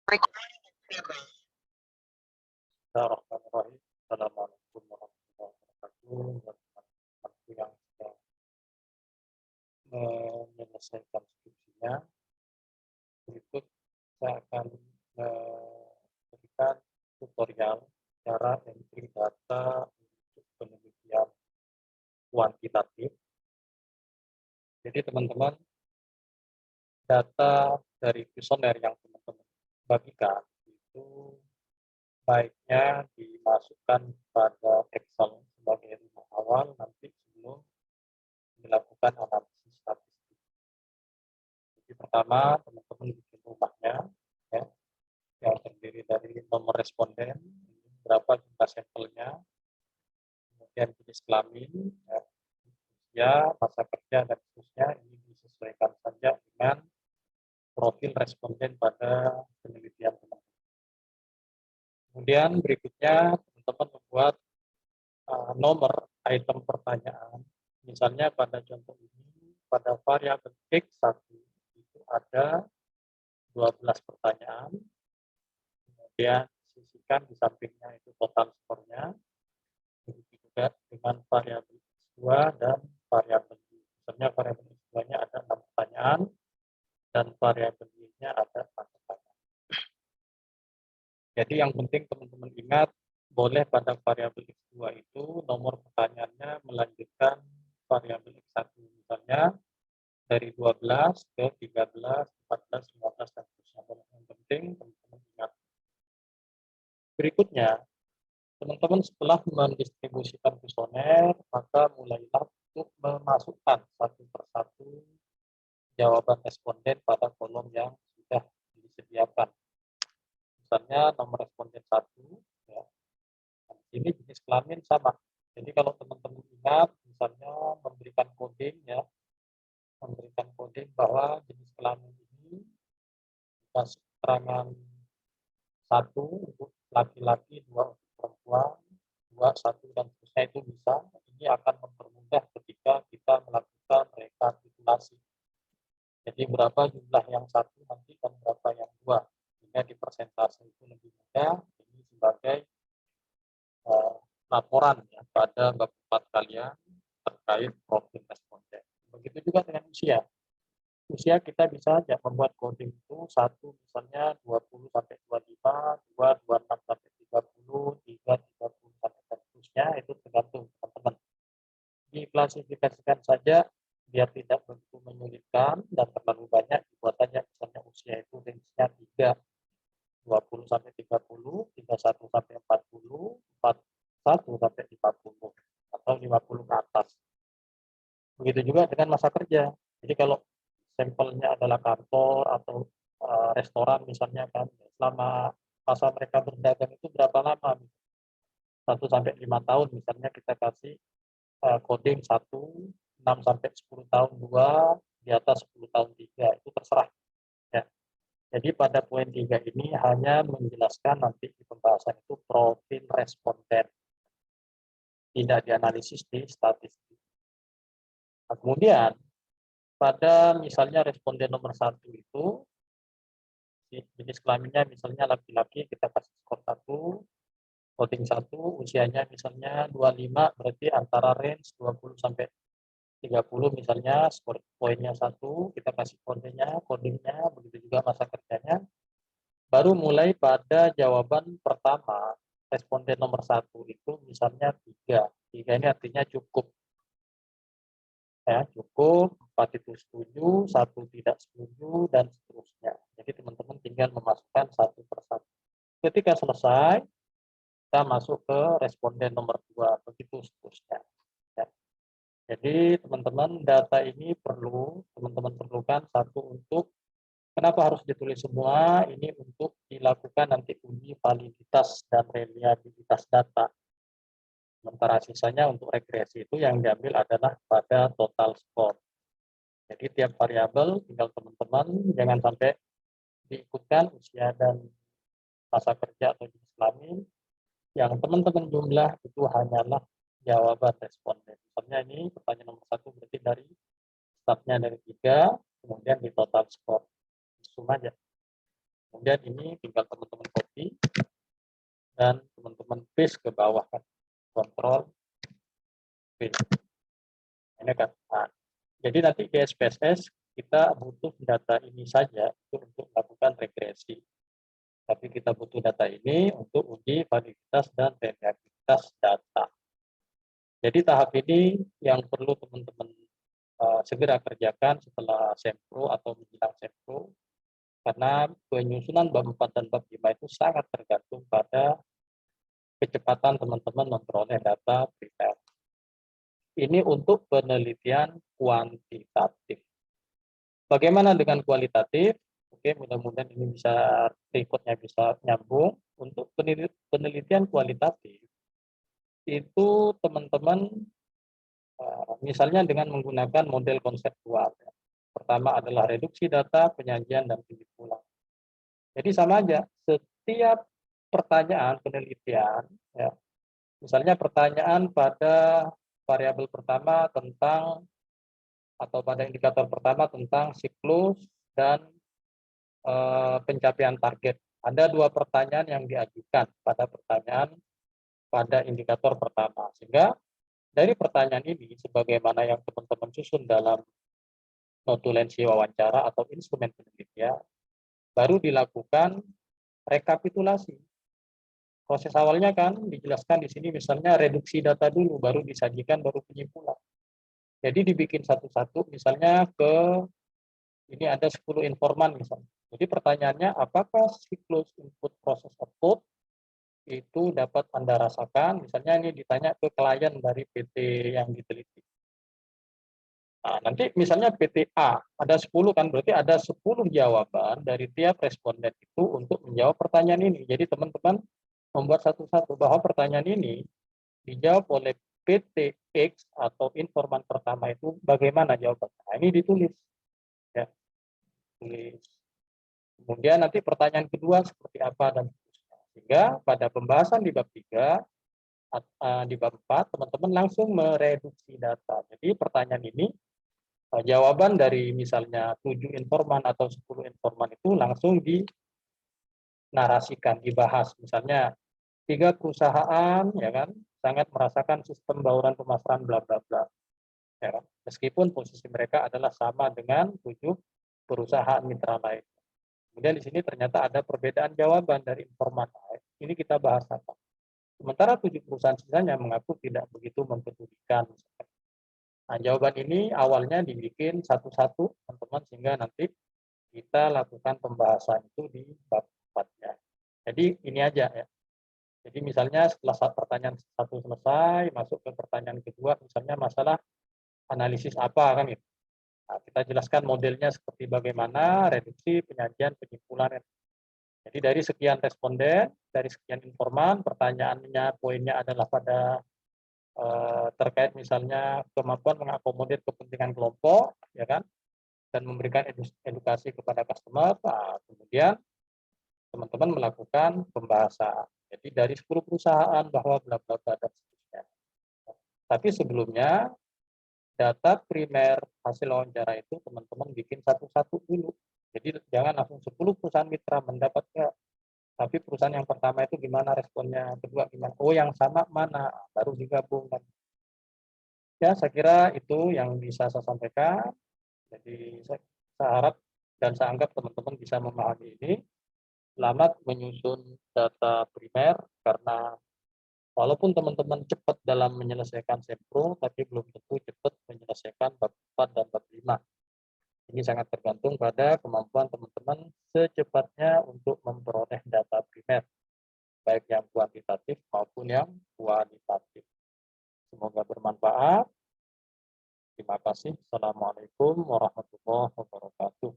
Bismillahirrahmanirrahim. Assalamualaikum warahmatullahi wabarakatuh. Buat teman-teman yang sedang menyelesaikan skripsinya, berikut saya akan memberikan tutorial cara entry data untuk penelitian kuantitatif. Jadi teman-teman, data dari kuesioner yang teman-teman bagikan itu baiknya dimasukkan pada Excel sebagai rumah awal nanti sebelum dilakukan analisis statistik. Jadi pertama teman-teman bikin rumahnya ya, yang terdiri dari nomor responden, berapa jumlah sampelnya, kemudian jenis kelamin, ya, masa kerja dan seterusnya. Ini disesuaikan saja dengan profil responden pada penelitian teman-teman. Kemudian berikutnya teman-teman membuat nomor item pertanyaan. Misalnya pada contoh ini, pada variabel X1 itu ada 12 pertanyaan. Kemudian sisihkan di sampingnya itu total skornya. Begitu juga dengan variabel X2 dan variabel Y. Misalnya variabel X2-nya ada 6 pertanyaan dan variabel Y-nya ada 4 pertanyaan. Jadi yang penting teman-teman ingat, boleh pada variabel X2 itu nomor pertanyaannya melanjutkan variabel X1. Misalnya dari 12 ke 13, 14, 15, dan seterusnya. Yang penting teman-teman ingat. Berikutnya, teman-teman setelah mendistribusikan kuesioner, maka mulailah untuk memasukkan satu persatu jawaban responden pada kolom yang sudah disediakan. Misalnya nomor responden 1, ya. Ini jenis kelamin sama. Jadi kalau teman-teman ingat, misalnya memberikan coding ya, memberikan coding bahwa jenis kelamin ini dikasih keterangan 1 untuk laki-laki, 2 untuk perempuan, 2, 1, dan seterusnya itu bisa. Ini akan mempermudah ketika kita melakukan rekapitulasi. Jadi berapa jumlah yang 1 nanti dan berapa yang 2. Sehingga di persentase itu lebih mudah. Ini sebagai laporan ya, pada bab 4 kalian terkait profil responden. Begitu juga dengan usia. Usia kita bisa aja membuat coding itu 1 misalnya 20 sampai 25, 2 26 sampai 30, 3 30 sampai seterusnya, itu tergantung teman-teman. Diklasifikasikan saja biar tidak begitu menyulitkan dan terlalu banyak, dibuat saja misalnya usia itu range-nya 3, 20 sampai 30, 31 sampai 40, 41 sampai 50, atau 50 ke atas. Begitu juga dengan masa kerja. Jadi kalau sampelnya adalah kantor atau restoran misalnya kan, selama masa mereka berdagang itu berapa lama? 1 sampai 5 tahun misalnya kita kasih coding 1, 6 sampai 10 tahun 2, di atas 10 tahun 3, itu terserah. Ya. Jadi pada poin 3 ini hanya menjelaskan nanti di pembahasan itu profil responden, tidak dianalisis di statistik. Nah, kemudian pada misalnya responden nomor 1 itu jenis kelaminnya misalnya laki-laki, kita kasih skor 1, coding 1, usianya misalnya 25, berarti antara range 20 sampai 30 misalnya, skor poinnya 1, kita kasih codingnya, begitu juga masa kerjanya. Baru mulai pada jawaban pertama, responden nomor 1 itu misalnya 3. 3 ini artinya cukup. Ya, cukup, 4 itu setuju, 1 tidak setuju, dan seterusnya. Jadi teman-teman tinggal memasukkan satu persatu. Ketika selesai, kita masuk ke responden nomor 2, begitu seterusnya. Ya. Jadi teman-teman, data ini perlu teman-teman perlukan satu untuk, kenapa harus ditulis semua? Ini untuk dilakukan nanti uji validitas dan reliabilitas data. Sementara sisanya untuk regresi itu yang diambil adalah pada total score. Jadi tiap variabel tinggal teman-teman jangan sampai diikutkan usia dan masa kerja atau jenis kelamin. Yang teman-teman jumlah itu hanyalah jawaban responden. Misalnya ini pertanyaan nomor 1 berarti dari startnya dari 3, kemudian di total score. Sum aja. Kemudian ini tinggal teman-teman copy dan teman-teman paste ke bawah kan, kontrol paste. Ini kan. Nah, jadi nanti di SPSS kita butuh data ini saja untuk melakukan regresi. Tapi kita butuh data ini untuk uji validitas dan reliabilitas data. Jadi tahap ini yang perlu teman-teman segera kerjakan setelah sempro atau menjelang sempro, karena penyusunan bab 4 dan bab 5 itu sangat tergantung pada kecepatan teman-teman memperoleh data primer. Ini untuk penelitian kuantitatif. Bagaimana dengan kualitatif? Oke, mudah-mudahan ini bisa rekodnya bisa nyambung. Untuk penelitian kualitatif itu teman-teman misalnya dengan menggunakan model konseptual. Pertama adalah reduksi data, penyajian, dan penyimpulan. Jadi sama aja, setiap pertanyaan penelitian, ya, misalnya pertanyaan pada variabel pertama tentang atau pada indikator pertama tentang siklus dan pencapaian target. Ada dua pertanyaan yang diajukan pada indikator pertama. Sehingga dari pertanyaan ini, sebagaimana yang teman-teman susun dalam notulensi wawancara atau instrumen penelitian, baru dilakukan rekapitulasi. Proses awalnya kan dijelaskan di sini misalnya reduksi data dulu, baru disajikan, baru penyimpulan. Jadi dibikin satu-satu, misalnya ini ada 10 informan misalnya. Jadi pertanyaannya, apakah siklus input proses output itu dapat Anda rasakan? Misalnya ini ditanya ke klien dari PT yang diteliti. Nah, nanti misalnya PT A, ada 10 kan, berarti ada 10 jawaban dari tiap responden itu untuk menjawab pertanyaan ini. Jadi teman-teman membuat satu-satu bahwa pertanyaan ini dijawab oleh PT X atau informan pertama itu bagaimana jawabannya. Nah, ini ditulis. Ya, tulis. Kemudian nanti pertanyaan kedua seperti apa dan seterusnya. Sehingga pada pembahasan di bab 3, di bab 4, teman-teman langsung mereduksi data. Jadi pertanyaan ini, jawaban dari misalnya 7 informan atau 10 informan itu langsung dinarasikan, dibahas. Misalnya 3 perusahaan ya kan sangat merasakan sistem bauran pemasaran bla bla bla. Ya kan? Meskipun posisi mereka adalah sama dengan 7 perusahaan mitra lain. Kemudian di sini ternyata ada perbedaan jawaban dari informan. Ini kita bahas apa. Sementara 7 perusahaan sisanya mengaku tidak begitu mempedulikan. Nah, jawaban ini awalnya dibikin satu-satu, teman-teman, sehingga nanti kita lakukan pembahasan itu di bab 4-nya. Jadi ini aja ya. Jadi misalnya setelah pertanyaan satu selesai, masuk ke pertanyaan kedua, misalnya masalah analisis apa kan gitu. Nah, kita jelaskan modelnya seperti bagaimana, reduksi, penyajian, penyimpulan. Jadi dari sekian responden, dari sekian informan, pertanyaannya, poinnya adalah pada terkait misalnya kemampuan mengakomodir kepentingan kelompok, ya kan, dan memberikan edukasi kepada customer. Nah, kemudian teman-teman melakukan pembahasan. Jadi dari 10 perusahaan bahwa bla bla bla dan seterusnya. Tapi sebelumnya data primer hasil wawancara itu teman-teman bikin satu-satu dulu. Jadi jangan langsung 10 perusahaan mitra mendapatnya. Tapi perusahaan yang pertama itu gimana responnya, kedua gimana, oh yang sama mana, baru digabung. Ya, saya kira itu yang bisa saya sampaikan. Jadi saya harap dan saya anggap teman-teman bisa memahami ini. Selamat menyusun data primer, karena walaupun teman-teman cepat dalam menyelesaikan sempro, tapi belum tentu cepat menyelesaikan bab 4 dan bab 5. Ini sangat tergantung pada kemampuan teman-teman secepatnya untuk memperoleh data primer, baik yang kuantitatif maupun yang kualitatif. Semoga bermanfaat. Terima kasih. Assalamualaikum warahmatullahi wabarakatuh.